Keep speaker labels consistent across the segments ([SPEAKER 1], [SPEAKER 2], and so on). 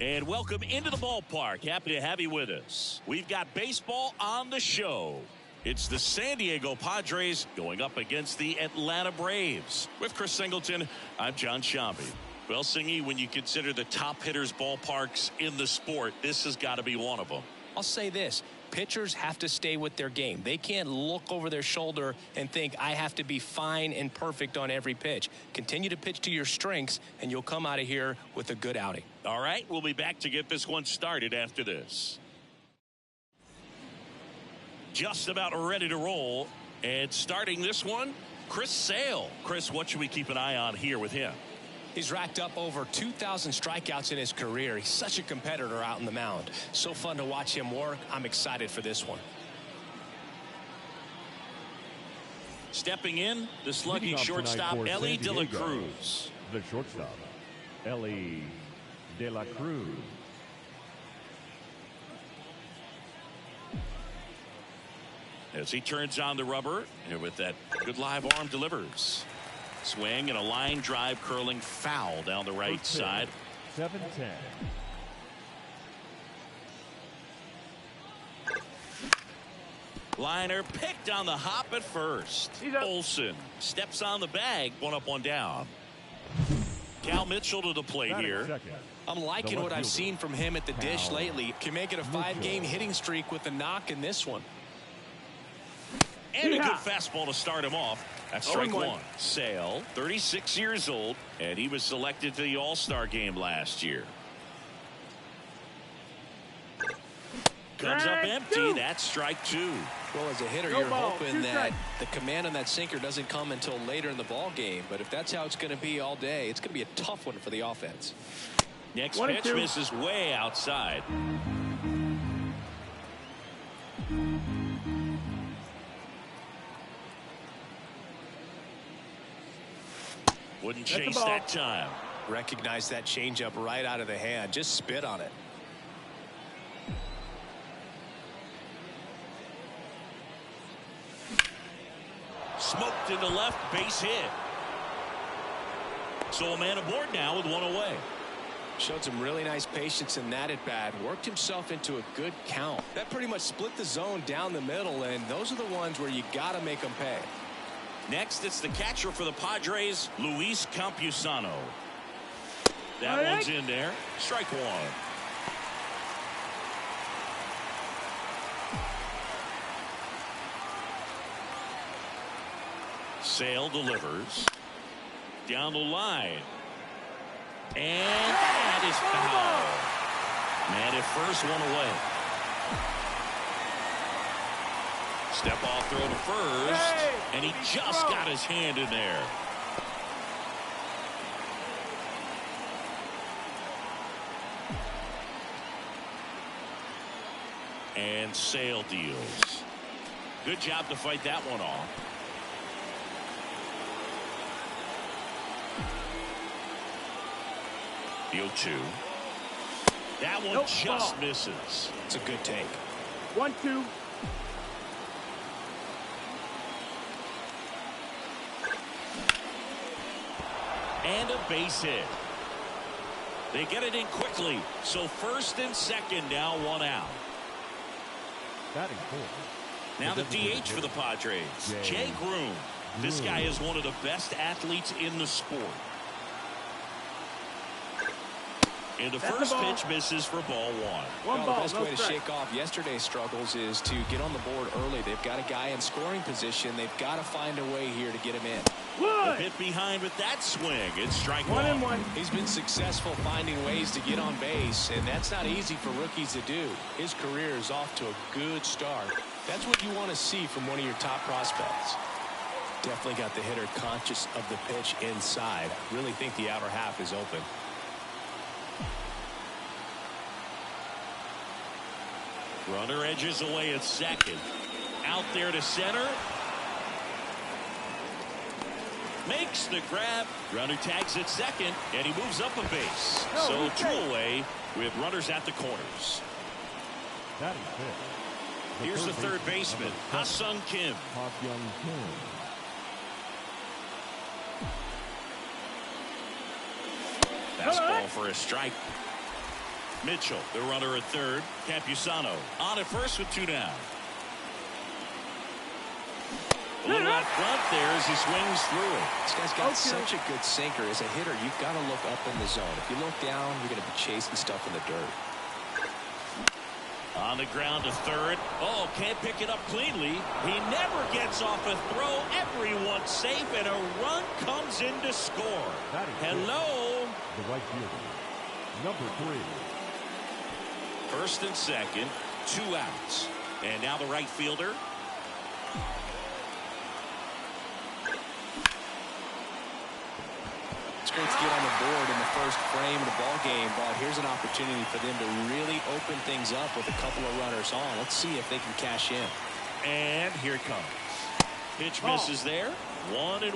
[SPEAKER 1] And welcome into the ballpark. Happy to have you with us. We've got baseball on the show. It's the San Diego Padres going up against the Atlanta Braves. With Chris Singleton, I'm John Shambi. Well, Singy, when you consider the top hitters ballparks in the sport, this has got to be one of them.
[SPEAKER 2] I'll say this. Pitchers have to stay with their game. They can't look over their shoulder and think, I have to be fine and perfect on every pitch. Continue to pitch to your strengths, and you'll come out of here with a good outing.
[SPEAKER 1] All right, we'll be back to get this one started after this. Just about ready to roll. And starting this one, Chris Sale. Chris, what should we keep an eye on here with him?
[SPEAKER 2] He's racked up over 2,000 strikeouts in his career. He's such a competitor out in the mound. So fun to watch him work. I'm excited for this one.
[SPEAKER 1] Stepping in, the slugging shortstop, Ellie De La Cruz.
[SPEAKER 3] The shortstop, Ellie De La Cruz.
[SPEAKER 1] As he turns on the rubber, and with that good live arm delivers. Swing and a line drive curling foul down the right side.
[SPEAKER 3] 7-10.
[SPEAKER 1] Liner picked on the hop at first. Olsen steps on the bag, one up, one down. Cal Mitchell to the plate here.
[SPEAKER 3] Second.
[SPEAKER 2] I'm liking what I've seen from him at the dish lately. Can make it a 5-game hitting streak with a knock in this one.
[SPEAKER 1] And a good fastball to start him off. That's strike one. Sale, 36 years old, and he was selected to the All-Star game last year. Comes up empty. That's strike two.
[SPEAKER 2] Well, as a hitter, you're hoping that the command on that sinker doesn't come until later in the ball game. But if that's how it's going to be all day, it's going to be a tough one for the offense.
[SPEAKER 1] Next pitch misses way outside. Wouldn't chase that time.
[SPEAKER 2] Recognize that changeup right out of the hand. Just spit on it.
[SPEAKER 1] Smoked into left, base hit. So a man aboard now with one away.
[SPEAKER 2] Showed some really nice patience in that at bat. Worked himself into a good count. That pretty much split the zone down the middle, and those are the ones where you got to make them pay.
[SPEAKER 1] Next, it's the catcher for the Padres, Luis Campusano. That one's in there. Strike one. Sale delivers. Down the line. And that is foul. Man at first, one away. Step off throw to first, and he just got his hand in there. And Sale deals. Good job to fight that one off. The 0-2. That one just misses.
[SPEAKER 2] It's a good take.
[SPEAKER 4] 1-2.
[SPEAKER 1] And a base hit. They get it in quickly. So first and second now, one out.
[SPEAKER 3] Batting fourth.
[SPEAKER 1] Now the DH for the Padres, Jay Groom. This guy is one of the best athletes in the sport. And the first pitch misses for ball one.
[SPEAKER 4] One
[SPEAKER 2] The
[SPEAKER 4] ball,
[SPEAKER 2] best
[SPEAKER 4] no
[SPEAKER 2] way to
[SPEAKER 4] strike.
[SPEAKER 2] shake off yesterday's struggles is to get on the board early. They've got a guy in scoring position. They've got to find a way here to get him in.
[SPEAKER 1] A bit behind with that swing. It's strike one.
[SPEAKER 4] 1-1.
[SPEAKER 2] He's been successful finding ways to get on base, and that's not easy for rookies to do. His career is off to a good start. That's what you want to see from one of your top prospects. Definitely got the hitter conscious of the pitch inside. Really think the outer half is open.
[SPEAKER 1] Runner edges away at second. Out there to center. Makes the grab. Runner tags at second, and he moves up a base. So two away with runners at the corners.
[SPEAKER 3] Batting fifth.
[SPEAKER 1] Here's the third baseman, Ha-Sung Kim.
[SPEAKER 3] Ha-Sung Kim.
[SPEAKER 1] Fastball for a strike. Mitchell, the runner at third. Campusano on at first with two down. A little out front there as he swings through it.
[SPEAKER 2] This guy's got such a good sinker. As a hitter, you've got to look up in the zone. If you look down, you're going to be chasing stuff in the dirt.
[SPEAKER 1] On the ground to third. Oh, can't pick it up cleanly. He never gets off a throw. Everyone's safe, and a run comes in to score. Hello.
[SPEAKER 3] The right fielder, number 3.
[SPEAKER 1] First and second, 2 outs. And now the right fielder.
[SPEAKER 2] It's great to get on the board in the first frame of the ball game, but here's an opportunity for them to really open things up with a couple of runners on. Let's see if they can cash in.
[SPEAKER 1] And here it comes. Pitch misses there. 1-1.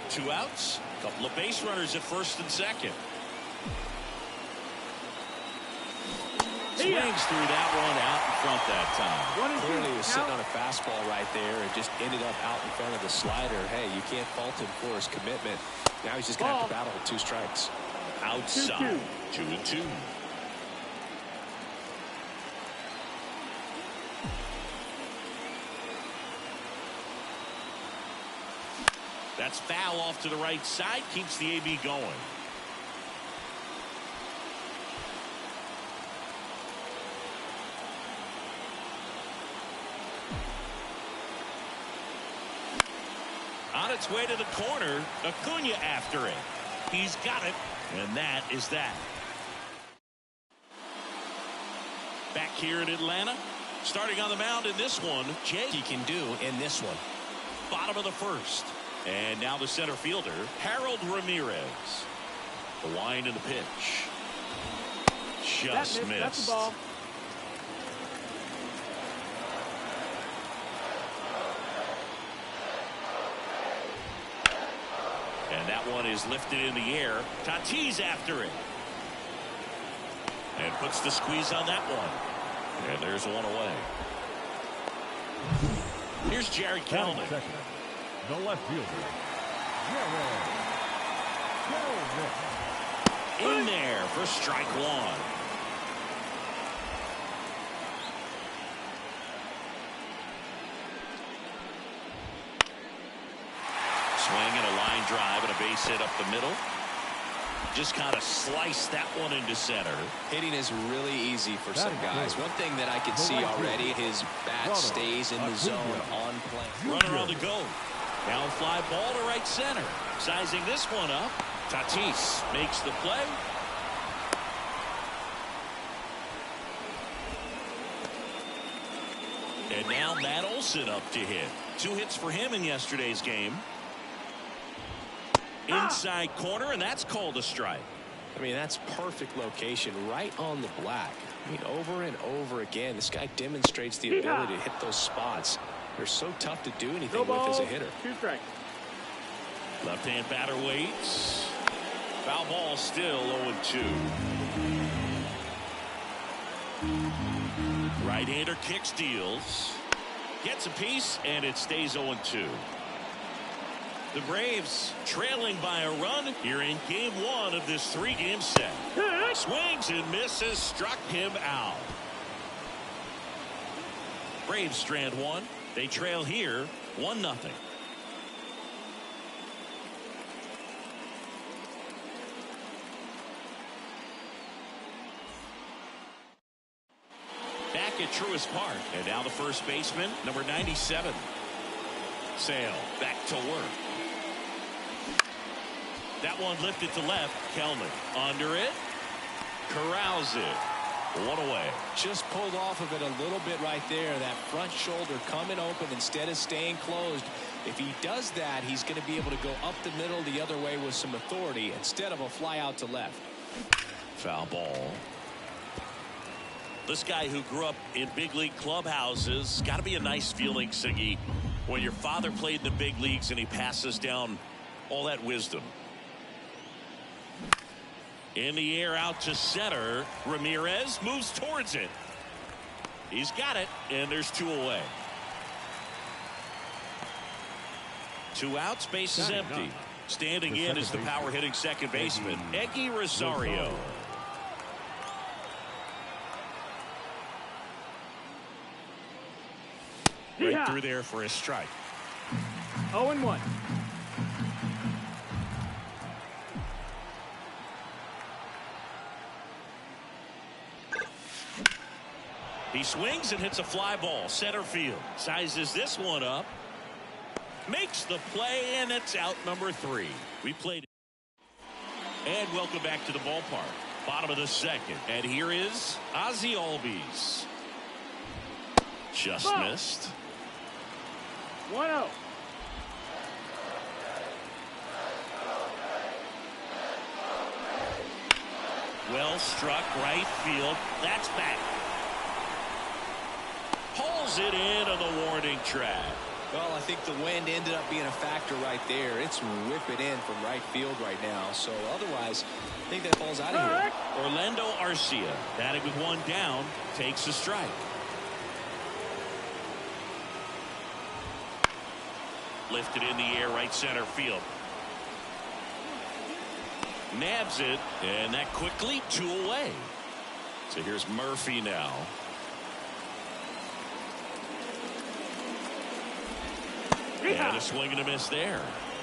[SPEAKER 1] 2 outs. Couple of base runners at first and second. Swings through that one out in front that time.
[SPEAKER 2] Clearly he was sitting on a fastball right there and just ended up out in front of the slider. Hey, you can't fault him for his commitment. Now he's just going to have to battle with 2 strikes.
[SPEAKER 1] Outside. 2-2. That's foul off to the right side. Keeps the AB going. On its way to the corner, Acuna after it. He's got it, and that is that. Back here in Atlanta, starting on the mound in this one, Jay.
[SPEAKER 2] He can do in this one.
[SPEAKER 1] Bottom of the first. And now the center fielder, Harold Ramirez. The wind and the pitch. Just missed.
[SPEAKER 4] That's the ball.
[SPEAKER 1] And that one is lifted in the air. Tatis after it. And puts the squeeze on that one. And there's one away. Here's Jared Kelnick.
[SPEAKER 3] Second, the left fielder,
[SPEAKER 1] In there for strike one. Swing and a line drive and a base hit up the middle. Just kind of sliced that one into center.
[SPEAKER 2] Hitting is really easy for some guys. One thing that I can see already, his bat stays in the zone on play.
[SPEAKER 1] Runner on the go. Down fly ball to right center. Sizing this one up. Tatis makes the play. And now Matt Olson up to hit. 2 hits for him in yesterday's game. Inside corner, and that's called a strike.
[SPEAKER 2] I mean, that's perfect location, right on the black. I mean, over and over again, this guy demonstrates the ability to hit those spots. They're so tough to do anything with as a hitter.
[SPEAKER 4] 2 strikes.
[SPEAKER 1] Left-hand batter waits. Foul ball, still 0-2. Right-hander kicks, deals. Gets a piece, and it stays 0-2. The Braves trailing by a run here in game one of this three-game set. Swings and misses, struck him out. Braves strand one. They trail here 1-0. Back at Truist Park, and now the first baseman, number 97. Sale back to work. That one lifted to left. Kelman under it. Corrals it. One away.
[SPEAKER 2] Just pulled off of it a little bit right there. That front shoulder coming open instead of staying closed. If he does that, he's going to be able to go up the middle the other way with some authority instead of a fly out to left.
[SPEAKER 1] Foul ball. This guy who grew up in big league clubhouses, got to be a nice feeling, Siggy, when your father played in the big leagues and he passes down all that wisdom. In the air out to center. Ramirez moves towards it. He's got it, and there's two away. 2 outs, base is empty. Standing in is the power hitting second baseman, Eggy Rosario. Right through there for a strike.
[SPEAKER 4] 0-1.
[SPEAKER 1] He swings and hits a fly ball center field. Sizes this one up. Makes the play, and it's out number 3. We played. And welcome back to the ballpark. Bottom of the second. And here is Ozzie Albies. Just missed.
[SPEAKER 4] 1-0.
[SPEAKER 1] Well struck right field. That's back. Pulls it in on the warning track.
[SPEAKER 2] Well, I think the wind ended up being a factor right there. It's whipping in from right field right now. So otherwise, I think that ball's out of here.
[SPEAKER 1] Orlando Arcia, batting with one down, takes a strike. Lifted in the air, right center field. Nabs it, and that quickly 2 away. So here's Murphy now. And a swing and a miss there.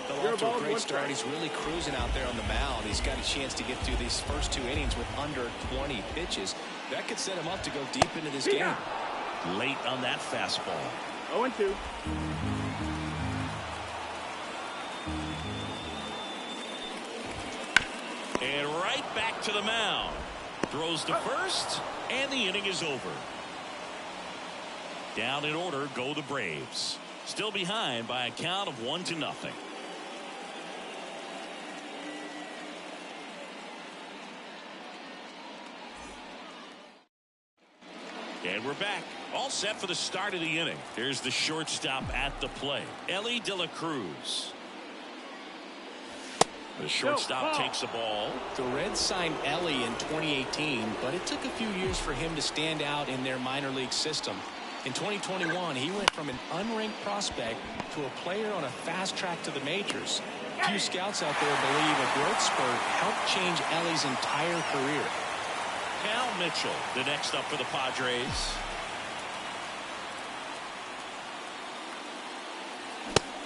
[SPEAKER 2] Well, after a great start, he's really cruising out there on the mound. He's got a chance to get through these first 2 innings with under 20 pitches. That could set him up to go deep into this game.
[SPEAKER 1] Late on that fastball.
[SPEAKER 4] 0-2.
[SPEAKER 1] And right back to the mound. Throws to first, and the inning is over. Down in order go the Braves. Still behind by a count of 1-0. And we're back. All set for the start of the inning. Here's the shortstop at the plate, Ellie De La Cruz. The shortstop takes the ball.
[SPEAKER 2] The Reds signed Ellie in 2018, but it took a few years for him to stand out in their minor league system. In 2021, he went from an unranked prospect to a player on a fast track to the majors. A few scouts out there believe a growth spurt helped change Ellie's entire career.
[SPEAKER 1] Cal Mitchell, the next up for the Padres.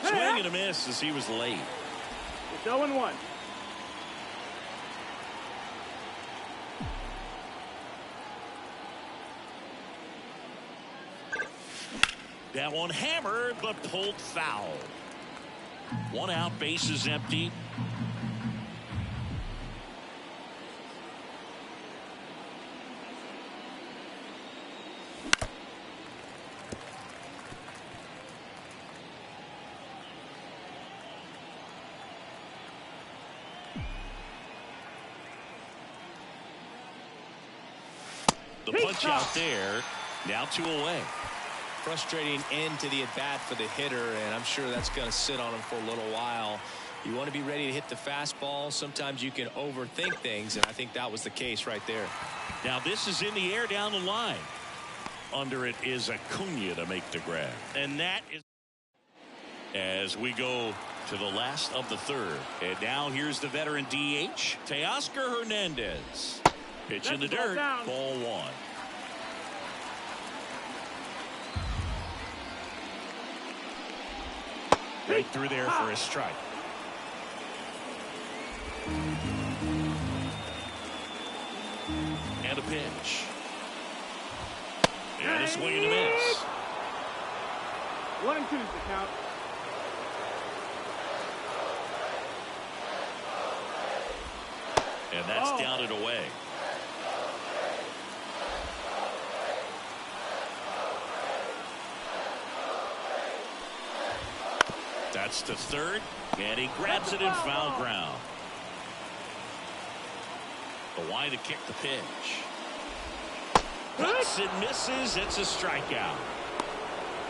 [SPEAKER 1] Swing and a miss as he was late.
[SPEAKER 4] It's 0-1.
[SPEAKER 1] That one hammered, but pulled foul. 1 out, base is empty. The punch out there. Now 2 away.
[SPEAKER 2] Frustrating end to the at-bat for the hitter, and I'm sure that's going to sit on him for a little while. You want to be ready to hit the fastball. Sometimes you can overthink things, and I think that was the case right there.
[SPEAKER 1] Now this is in the air down the line. Under it is Acuna to make the grab. And that is as we go to the last of the third. And now here's the veteran DH, Teoscar Hernandez. Pitch in the dirt. Ball one. Right through there for a strike. And a pitch. And a swing and a miss.
[SPEAKER 4] 1-2 is the count.
[SPEAKER 1] And that's down and away. That's the third, and he grabs it in foul ground. The line to kick the pitch. Cuts and misses. It's a strikeout.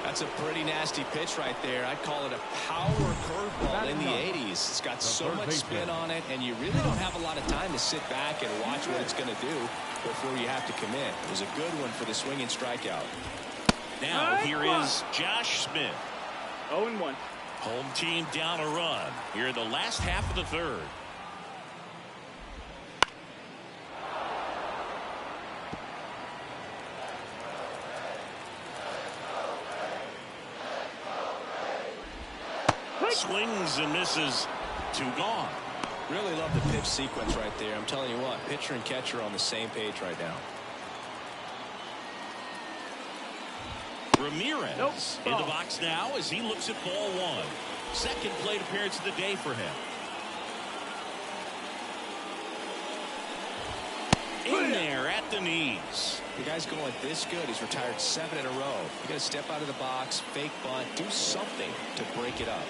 [SPEAKER 2] That's a pretty nasty pitch right there. I'd call it a power curveball in the 80s. It's got so much spin on it, and you really don't have a lot of time to sit back and watch what it's going to do before you have to commit. It was a good one for the swinging strikeout.
[SPEAKER 1] Now here is Josh Smith.
[SPEAKER 4] 0-1.
[SPEAKER 1] Home team down a run here in the last half of the third. Swings and misses. 2 gone.
[SPEAKER 2] Really love the pitch sequence right there. I'm telling you what, pitcher and catcher are on the same page right now.
[SPEAKER 1] Ramirez in the box now as he looks at ball one. Second plate appearance of the day for him. In there at the knees.
[SPEAKER 2] The guy's going this good. He's retired 7 in a row. You got to step out of the box, fake bunt, do something to break it up.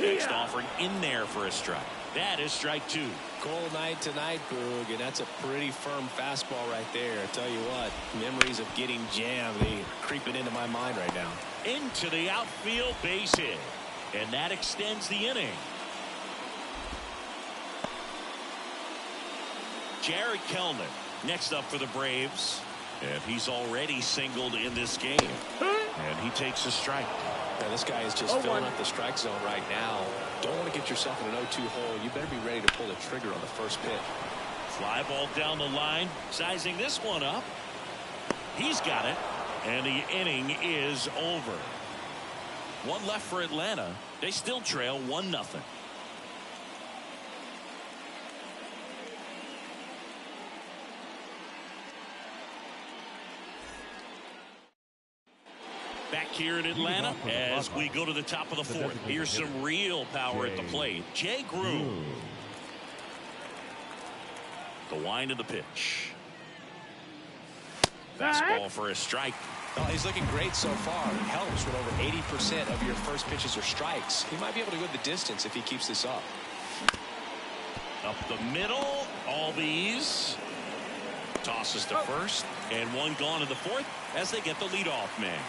[SPEAKER 1] Next offering in there for a strike. That is strike 2.
[SPEAKER 2] Cold night tonight, Boog, and that's a pretty firm fastball right there. I tell you what, memories of getting jammed, they creeping into my mind right now.
[SPEAKER 1] Into the outfield, base hit. And that extends the inning. Jared Kelman next up for the Braves. And he's already singled in this game. And he takes a strike.
[SPEAKER 2] Now, this guy is just filling up the strike zone right now. Don't want to get yourself in an 0-2 hole. You better be ready to pull the trigger on the first pitch.
[SPEAKER 1] Fly ball down the line. Sizing this one up. He's got it. And the inning is over. 1 left for Atlanta. They still trail 1-0. Back here in Atlanta as we go to the top of the fourth. Here's some real power at the plate. Jay Groom. The wind of the pitch. Fastball for a strike.
[SPEAKER 2] Well, he's looking great so far. It helps when over 80% of your first pitches are strikes. He might be able to go the distance if he keeps this up.
[SPEAKER 1] Up the middle. All these. Tosses to first. And 1 gone in the fourth as they get the leadoff man.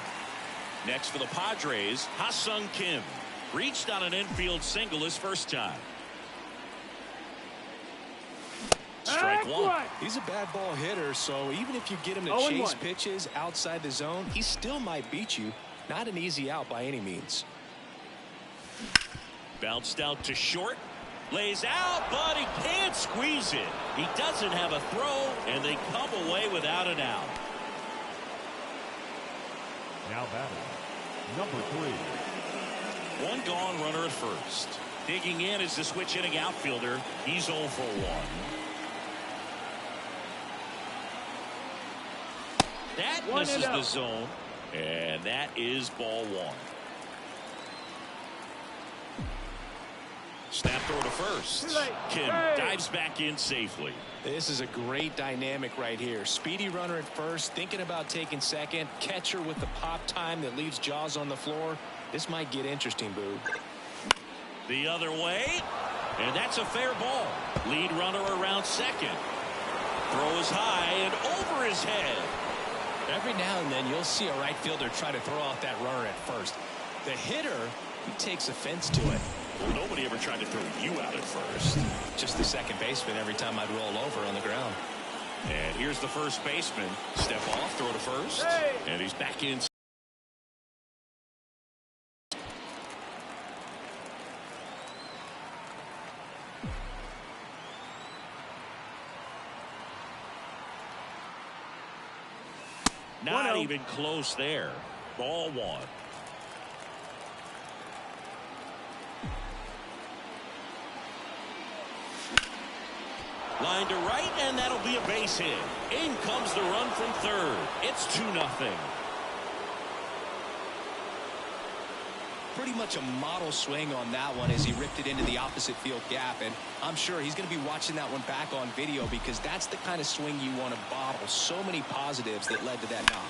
[SPEAKER 1] Next for the Padres, Ha-Sung Kim. Reached on an infield single his first time. Strike 1.
[SPEAKER 2] He's a bad ball hitter, so even if you get him to chase pitches outside the zone, he still might beat you. Not an easy out by any means.
[SPEAKER 1] Bounced out to short. Lays out, but he can't squeeze it. He doesn't have a throw, and they come away without an out.
[SPEAKER 3] Now batting, number 3.
[SPEAKER 1] 1 gone, runner at first. Digging in is the switch hitting outfielder. He's 0 for 1. That misses the zone, and that is ball 1. Snap throw to first. Kim dives back in safely.
[SPEAKER 2] This is a great dynamic right here. Speedy runner at first, thinking about taking second. Catcher with the pop time that leaves Jaws on the floor. This might get interesting, Boo.
[SPEAKER 1] The other way, and that's a fair ball. Lead runner around second. Throw is high and over his head.
[SPEAKER 2] Every now and then you'll see a right fielder try to throw out that runner at first. The hitter, he takes offense to it.
[SPEAKER 1] Well, nobody ever tried to throw you out at first.
[SPEAKER 2] Just the second baseman every time I'd roll over on the ground.
[SPEAKER 1] And here's the first baseman. Step off, throw to first.
[SPEAKER 4] Hey.
[SPEAKER 1] And he's back in. Not even close there. Ball one. Line to right, and that'll be a base hit. In comes the run from third. It's 2-0.
[SPEAKER 2] Pretty much a model swing on that one as he ripped it into the opposite field gap, and I'm sure he's going to be watching that one back on video because that's the kind of swing you want to bottle. So many positives that led to that knock.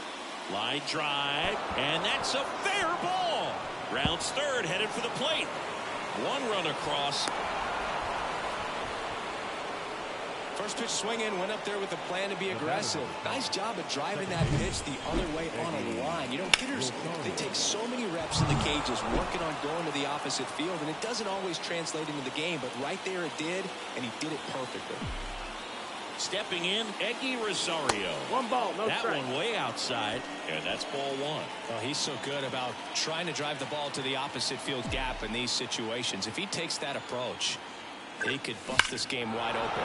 [SPEAKER 1] Line drive, and that's a fair ball. Rounds third, headed for the plate. One run across.
[SPEAKER 2] First pitch swinging, went up there with a plan to be aggressive. Nice job of driving that pitch the other way on a line. You know, hitters, they take so many reps in the cages working on going to the opposite field, and it doesn't always translate into the game, but right there it did, and he did it perfectly.
[SPEAKER 1] Stepping in, Eggy Rosario.
[SPEAKER 4] One ball, no
[SPEAKER 1] that
[SPEAKER 4] strike.
[SPEAKER 1] One way outside, and that's ball one.
[SPEAKER 2] Well, he's so good about trying to drive the ball to the opposite field gap in these situations. If he takes that approach, he could bust this game wide open.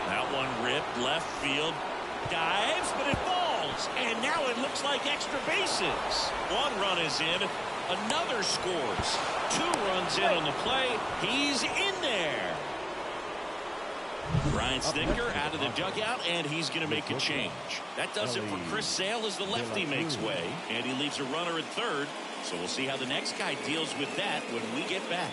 [SPEAKER 1] That one ripped left field. Dives, but it falls. And now it looks like extra bases. One run is in. Another scores. 2 runs in on the play. He's in there. Brian Stinker out of the dugout, and he's going to make a change. That does it for Chris Sale as the lefty makes way. And he leaves a runner at third. So we'll see how the next guy deals with that when we get back.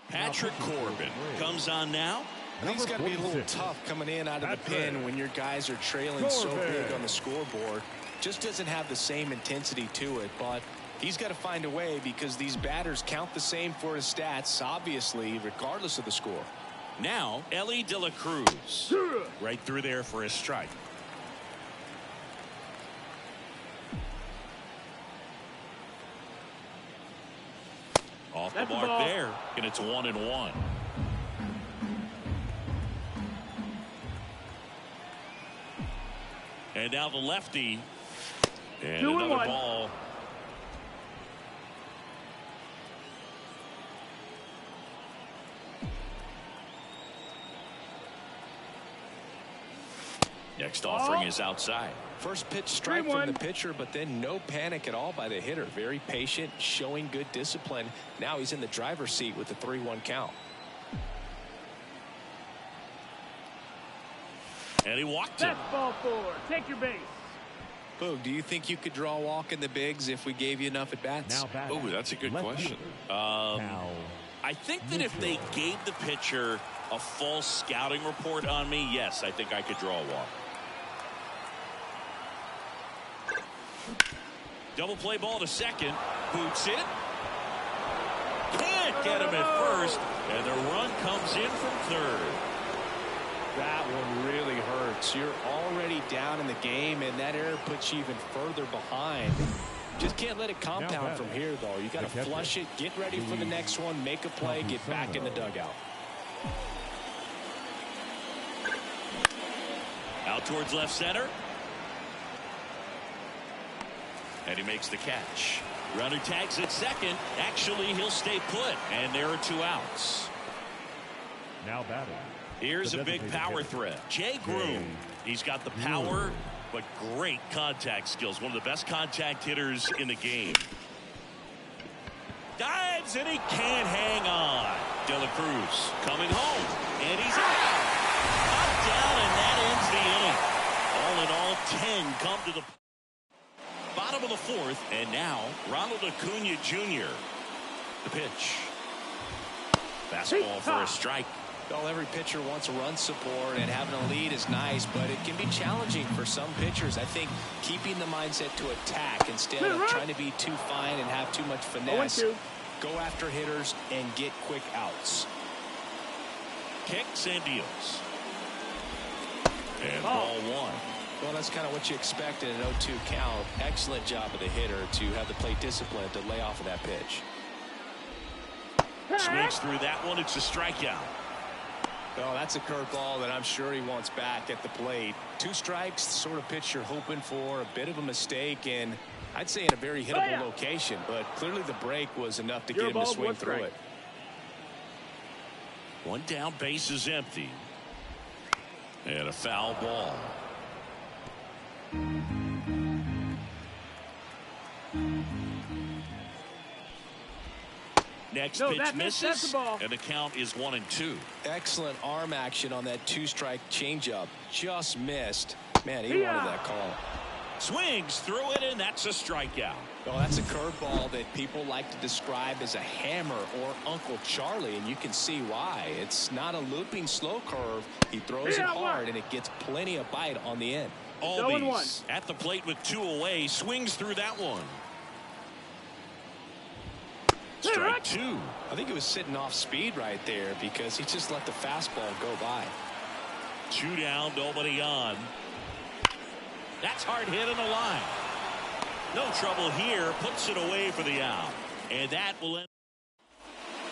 [SPEAKER 1] Patrick Corbin comes on now.
[SPEAKER 2] He's got to be a little tough coming in out of the pen when your guys are trailing so big on the scoreboard. Just doesn't have the same intensity to it, but he's got to find a way because these batters count the same for his stats, obviously, regardless of the score.
[SPEAKER 1] Now, Ellie De La Cruz. Right through there for a strike. Off the mark there, and it's 1-1. And now the lefty. And another ball. Next offering is outside.
[SPEAKER 2] First pitch strike from the pitcher, but then no panic at all by the hitter. Very patient, showing good discipline. Now he's in the driver's seat with the 3-1 count.
[SPEAKER 1] And he walked him.
[SPEAKER 4] That's ball 4. Take your base.
[SPEAKER 2] Boog, do you think you could draw a walk in the bigs if we gave you enough at bats?
[SPEAKER 1] Oh, that's a good question. I think that if they gave the pitcher a full scouting report on me, yes, I think I could draw a walk. Double play ball to second. Boots it. Can't get him at first. And the run comes in from third.
[SPEAKER 2] That one really hurts. You're already down in the game, and that error puts you even further behind. Just can't let it compound from here, though. You got to flush it, get ready for the next one, make a play, get back in the dugout.
[SPEAKER 1] Out towards left center. And he makes the catch. Runner tags at second. Actually, he'll stay put. And there are 2 outs.
[SPEAKER 3] Now batting.
[SPEAKER 1] Here's a big power threat. Jay Groom. He's got the power, but great contact skills. One of the best contact hitters in the game. Dives, and he can't hang on. De La Cruz coming home. And he's out. Up, down, and that ends the inning. All in all, 10 come to the bottom of the 4th, and now Ronald Acuna Jr. The pitch. Fastball for a strike.
[SPEAKER 2] Well, every pitcher wants run support, and having a lead is nice, but it can be challenging for some pitchers. I think keeping the mindset to attack instead of trying to be too fine and have too much finesse. Go after hitters and get quick outs.
[SPEAKER 1] Kicks and deals. And ball 1.
[SPEAKER 2] Well, that's kind of what you expect in an 0-2 count. Excellent job of the hitter to have the plate discipline to lay off of that pitch.
[SPEAKER 1] Swings through that one. It's a strikeout.
[SPEAKER 2] Oh, that's a curveball that I'm sure he wants back at the plate. 2 strikes, the sort of pitch you're hoping for. A bit of a mistake, and I'd say in a very hittable location, but clearly the break was enough to get him to swing through it.
[SPEAKER 1] 1 down, base is empty. And a foul ball. Next pitch misses, and the count is 1-2.
[SPEAKER 2] Excellent arm action on that 2-strike changeup. Just missed. Man, he wanted that call.
[SPEAKER 1] Swings through it, and that's a strikeout.
[SPEAKER 2] Well, that's a curveball that people like to describe as a hammer or Uncle Charlie, and you can see why. It's not a looping slow curve. He throws it hard, and it gets plenty of bite on the end.
[SPEAKER 1] Albies at the plate with 2 away. Swings through that one. Strike 2.
[SPEAKER 2] I think he was sitting off speed right there because he just let the fastball go by.
[SPEAKER 1] 2 down, nobody on. That's hard hit on the line. No trouble here. Puts it away for the out. And that will end.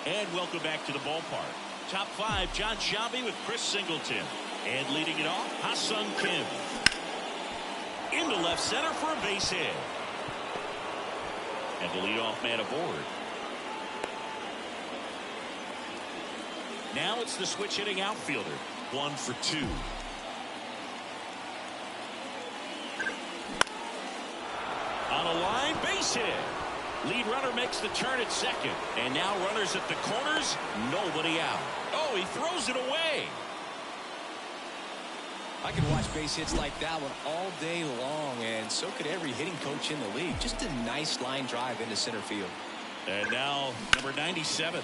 [SPEAKER 1] And welcome back to the ballpark. Top 5, John Shelby with Chris Singleton. And leading it off, Ha-Sung Kim. Into left center for a base hit. And the leadoff man aboard. Now it's the switch hitting outfielder. 1 for 2. On a line, base hit. Lead runner makes the turn at second. And now runners at the corners, nobody out. Oh, he throws it away.
[SPEAKER 2] I could watch base hits like that one all day long, and so could every hitting coach in the league. Just a nice line drive into center field.
[SPEAKER 1] And now number 97.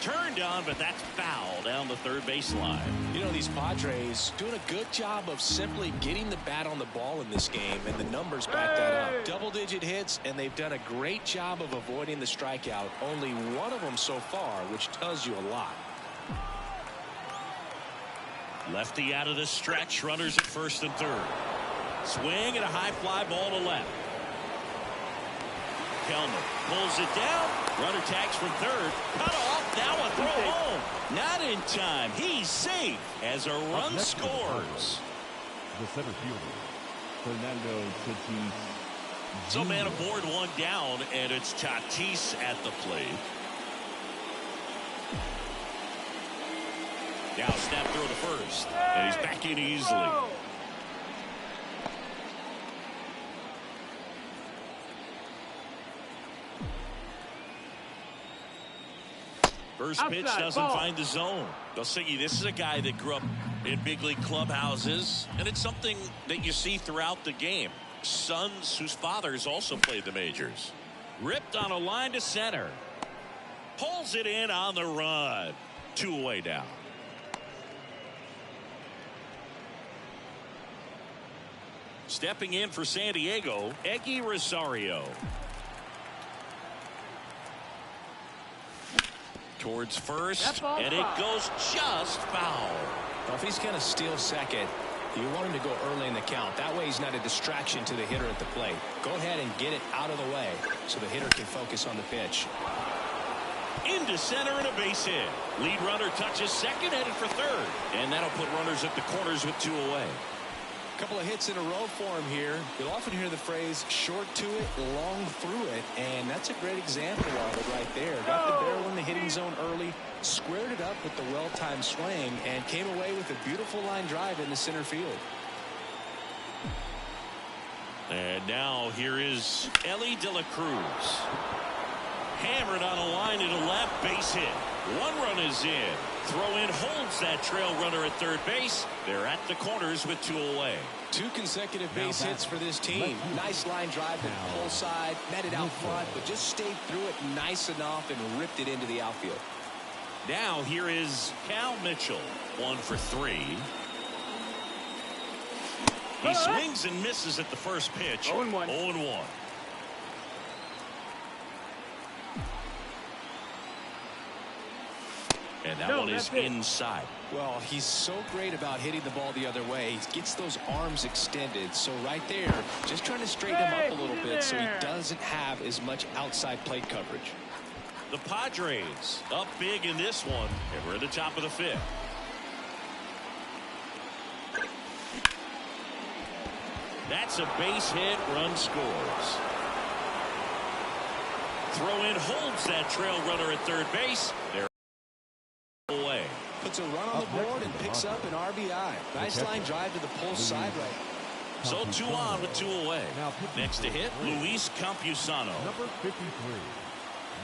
[SPEAKER 1] Turned on, but that's foul down the third baseline.
[SPEAKER 2] You know, these Padres doing a good job of simply getting the bat on the ball in this game, and the numbers back that up. Double-digit hits, and they've done a great job of avoiding the strikeout. Only one of them so far, which tells you a lot.
[SPEAKER 1] Lefty out of the stretch. Runners at first and third. Swing and a high fly ball to left. Kelman pulls it down. Runner tags from third. Cut off. Now a throw home. Not in time. He's safe as a run scores.
[SPEAKER 3] The center fielder, Fernando Tatis.
[SPEAKER 1] So man aboard, 1 down, and it's Tatis at the plate. Now snap throw to first, and he's back in easily. First pitch doesn't find the zone. Dosigi, this is a guy that grew up in big league clubhouses, and it's something that you see throughout the game. Sons whose fathers also played the majors. Ripped on a line to center. Pulls it in on the run. 2 away down. Stepping in for San Diego, Eggy Rosario. Towards first, and it goes just foul.
[SPEAKER 2] Well, if he's going to steal second, you want him to go early in the count. That way he's not a distraction to the hitter at the plate. Go ahead and get it out of the way so the hitter can focus on the pitch.
[SPEAKER 1] Into center and a base hit. Lead runner touches second, headed for third. And that'll put runners at the corners with 2 away.
[SPEAKER 2] Couple of hits in a row for him here. You'll often hear the phrase short to it, long through it, and that's a great example of it right there. Got the barrel in the hitting zone early, squared it up with the well-timed swing, and came away with a beautiful line drive in the center field.
[SPEAKER 1] And now here is Ellie De La Cruz. Hammered on a line to the left, base hit. 1 run is in. Throw in holds that trail runner at third base. They're at the corners with 2 away.
[SPEAKER 2] 2 consecutive base hits for this team. Nice line drive to the pull side, met it out front, but just stayed through it nice enough and ripped it into the outfield.
[SPEAKER 1] Now here is Cal Mitchell. 1 for 3. He swings and misses at the first pitch.
[SPEAKER 4] 0-1.
[SPEAKER 1] 0-1. And that one is inside.
[SPEAKER 2] Well, he's so great about hitting the ball the other way. He gets those arms extended. So right there, just trying to straighten him up a little bit so he doesn't have as much outside plate coverage.
[SPEAKER 1] The Padres up big in this one, and we're at the top of the 5th. That's a base hit. Run scores. Throw in holds that trail runner at third base. They're away.
[SPEAKER 2] Puts a run on the board and picks up an RBI. Nice line drive to the pull side right.
[SPEAKER 1] So 2 on with 2 away. Next to hit, Luis Campusano.
[SPEAKER 3] Number 53,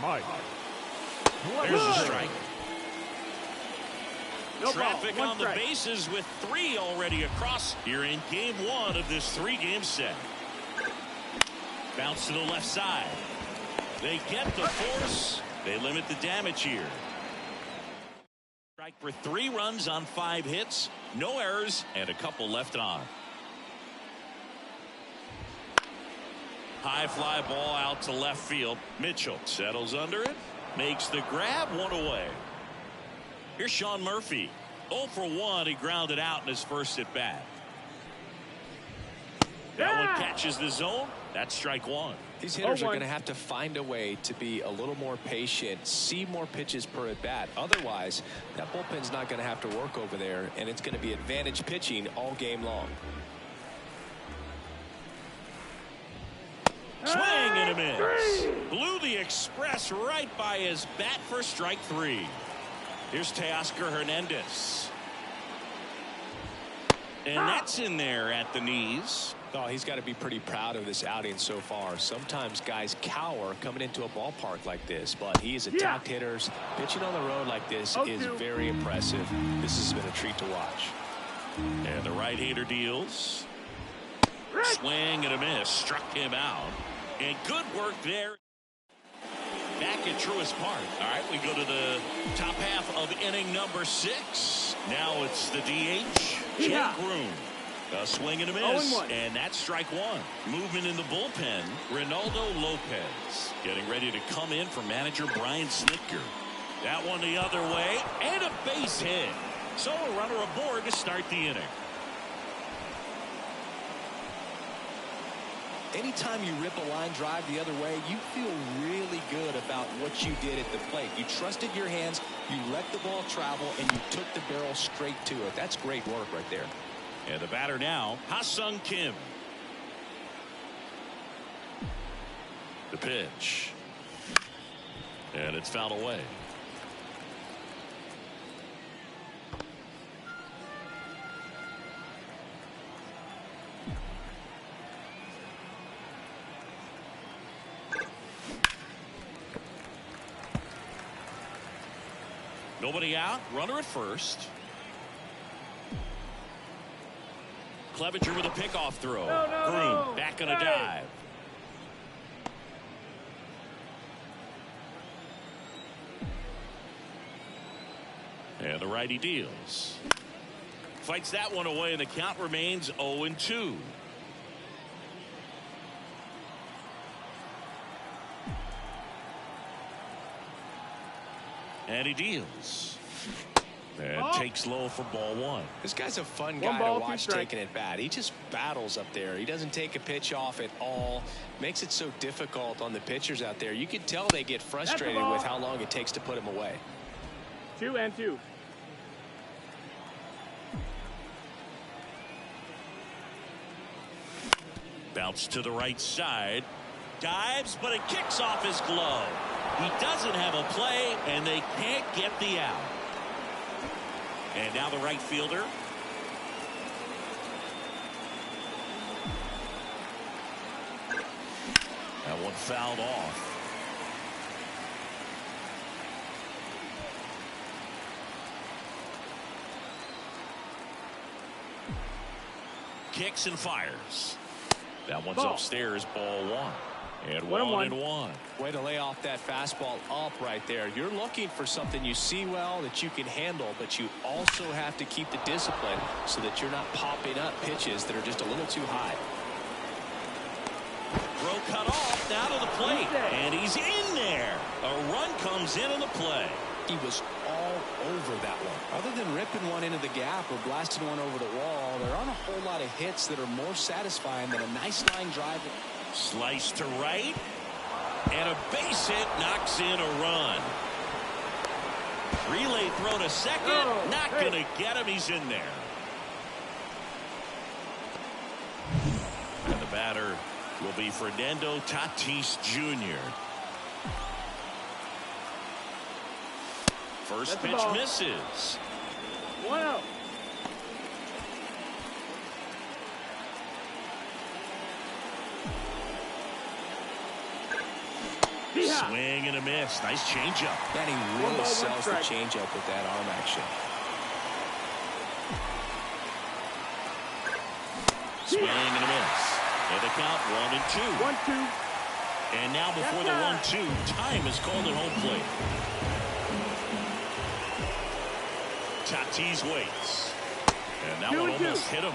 [SPEAKER 3] Mike.
[SPEAKER 1] There's a strike.
[SPEAKER 4] No
[SPEAKER 1] Traffic
[SPEAKER 4] ball,
[SPEAKER 1] on the bases with 3 already across here in game 1 of this 3-game set. Bounce to the left side. They get the force. They limit the damage here. Strike for 3 runs on 5 hits, no errors, and a couple left on. High fly ball out to left field. Mitchell settles under it, makes the grab, 1 away. Here's Sean Murphy. 0 for 1. He grounded out in his first at bat. That one catches the zone. That's strike 1.
[SPEAKER 2] These hitters are going to have to find a way to be a little more patient, see more pitches per at bat. Otherwise, that bullpen's not going to have to work over there, and it's going to be advantage pitching all game long.
[SPEAKER 1] Swing and a miss. Blew the express right by his bat for strike 3. Here's Teoscar Hernandez. And that's in there at the knees.
[SPEAKER 2] Oh, he's got to be pretty proud of this outing so far. Sometimes guys cower coming into a ballpark like this, but he has attacked hitters. Pitching on the road like this is very impressive. This has been a treat to watch.
[SPEAKER 1] And the right-hander deals. Swing and a miss. Struck him out. And good work there. Back at Truist Park. All right, we go to the top half of inning number 6. Now it's the DH, Jake Groom. A swing and a miss, and that's strike 1. Movement in the bullpen, Ronaldo Lopez getting ready to come in for manager Brian Snitker. That one the other way, and a base hit. So a runner aboard to start the inning.
[SPEAKER 2] Anytime you rip a line drive the other way, you feel really good about what you did at the plate. You trusted your hands, you let the ball travel, and you took the barrel straight to it. That's great work right there.
[SPEAKER 1] And the batter now, Ha-Sung Kim. The pitch. And it's fouled away. Nobody out. Runner at first. Clevenger with a pickoff throw. Groom back on a dive. And the righty deals. Fights that one away, and the count remains 0-2. And he deals. And takes low for ball 1.
[SPEAKER 2] This guy's a fun guy to watch taking it bat. He just battles up there. He doesn't take a pitch off at all. Makes it so difficult on the pitchers out there. You can tell they get frustrated with how long it takes to put him away.
[SPEAKER 4] 2-2.
[SPEAKER 1] Bounce to the right side. Dives, but it kicks off his glove. He doesn't have a play, and they can't get the out. And now the right fielder. That one fouled off. Kicks and fires. That one's upstairs, ball 1. And 1-1.
[SPEAKER 2] Way to lay off that fastball up right there. You're looking for something you see well that you can handle, but you also have to keep the discipline so that you're not popping up pitches that are just a little too high.
[SPEAKER 1] Throw cut off, now to the plate, and he's in there. A run comes in on the play.
[SPEAKER 2] He was all over that one. Other than ripping one into the gap or blasting one over the wall, there aren't a whole lot of hits that are more satisfying than a nice line drive.
[SPEAKER 1] Slice to right. And a base hit knocks in a run. Relay throw to second. Not going to get him. He's in there. And the batter will be Fernando Tatis Jr. First pitch misses.
[SPEAKER 4] 1-0.
[SPEAKER 1] Swing and a miss. Nice changeup.
[SPEAKER 2] And he really sells the changeup with that arm action.
[SPEAKER 1] Swing and a miss. And the count 1-2.
[SPEAKER 4] 1-2.
[SPEAKER 1] And now before the 1-2, time is called at home plate. Tatis waits. And that one almost hit him.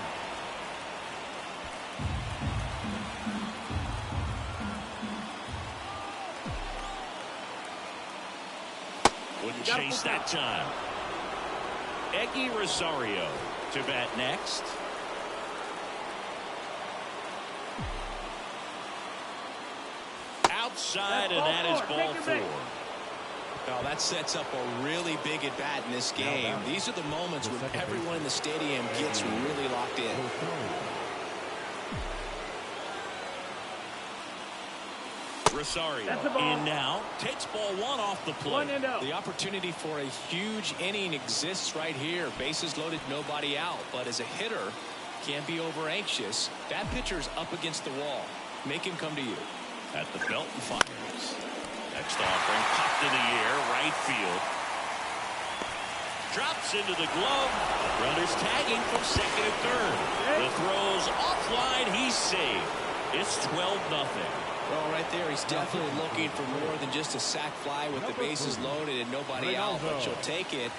[SPEAKER 1] Wouldn't chase that time. Eggy Rosario to bat next. Outside, and that is ball 4.
[SPEAKER 2] Now that sets up a really big at bat in this game. These are the moments when everyone in the stadium gets really locked in.
[SPEAKER 1] Rosario in now, takes ball 1 off the plate.
[SPEAKER 2] The opportunity for a huge inning exists right here. Bases loaded, nobody out. But as a hitter, can't be over anxious. That pitcher's up against the wall. Make him come to you.
[SPEAKER 1] At the belt and fires. Next offering, popped in the air, right field. Drops into the glove. Runners tagging from second and third. The throw's offline. He's saved. It's 12-0.
[SPEAKER 2] Well, right there, he's definitely looking for more than just a sac fly with the bases loaded and nobody out, but you'll take it.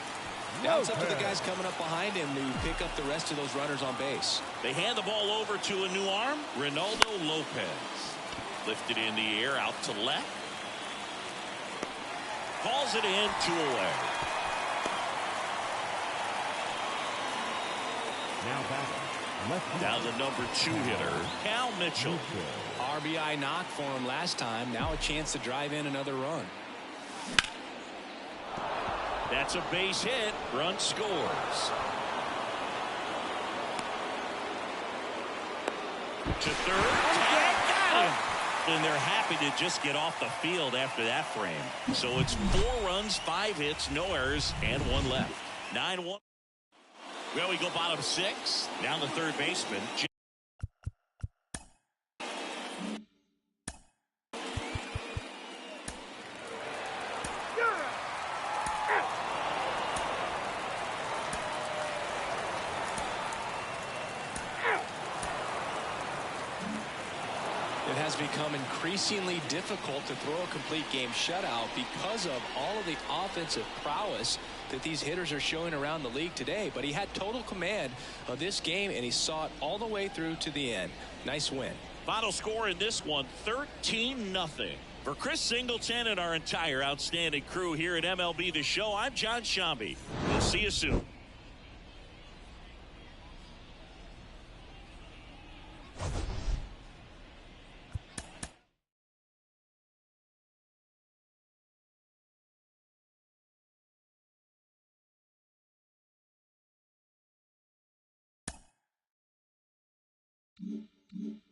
[SPEAKER 2] Now it's up to the guys coming up behind him to pick up the rest of those runners on base.
[SPEAKER 1] They hand the ball over to a new arm, Ronaldo Lopez. Lifted in the air, out to left. Calls it in, 2 away. Now the number 2 hitter, Cal Mitchell.
[SPEAKER 2] RBI knock for him last time. Now a chance to drive in another run.
[SPEAKER 1] That's a base hit. Run scores. To third. Got him. And they're happy to just get off the field after that frame. So it's 4 runs, 5 hits, no errors, and 1 left. 9-1. Well, we go bottom 6. Down the third baseman.
[SPEAKER 2] It has become increasingly difficult to throw a complete game shutout because of all of the offensive prowess that these hitters are showing around the league today. But he had total command of this game, and he saw it all the way through to the end. Nice win.
[SPEAKER 1] Final score in this one, 13-0. For Chris Singleton and our entire outstanding crew here at MLB The Show, I'm John Shambi. We'll see you soon.
[SPEAKER 5] Mm-hmm.